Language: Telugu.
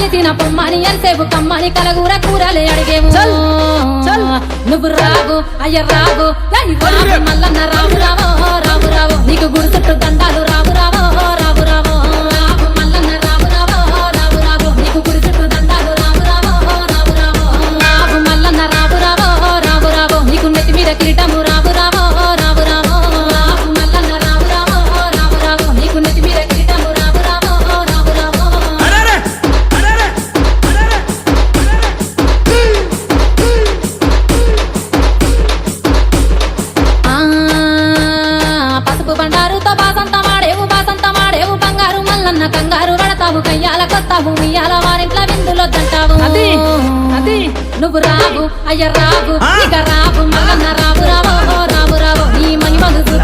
పిలిచిన పొమ్మని ఎంతసేపు కమ్మని కలగూర కూరలే అడిగేము నువ్వు రావు అయ్య రావు మల్లన్న రావు రావో రావు రావు నీకు గుడి చుట్టూ దండాలు రావు రావో రావు రావో రావు మల్లన్న రావు రావో రావు రావు నీకు గుడి చుట్టూ దండాలు రావు రావో రావు రావో రావు మల్లన్న రావు రావో రావు రావు నీకు నెత్తి మీద కిరీటము రావు రావో రావు రావో రావు మల్లన్న రావు రావో రావు రావు నీకు నెత్తి మీద కిరీటము రావు రావో రావు రావో పసుపు బండారుతో బాసంత మాడేవు బంగారు మల్లన్న కంగారు పడతావు కయ్యాల కొత్తావు ఉయ్యాల వారింట్ల విందులో దంటావు నువ్వు రావు అయ్య రావు ఇక రావు మల్లన్న రావు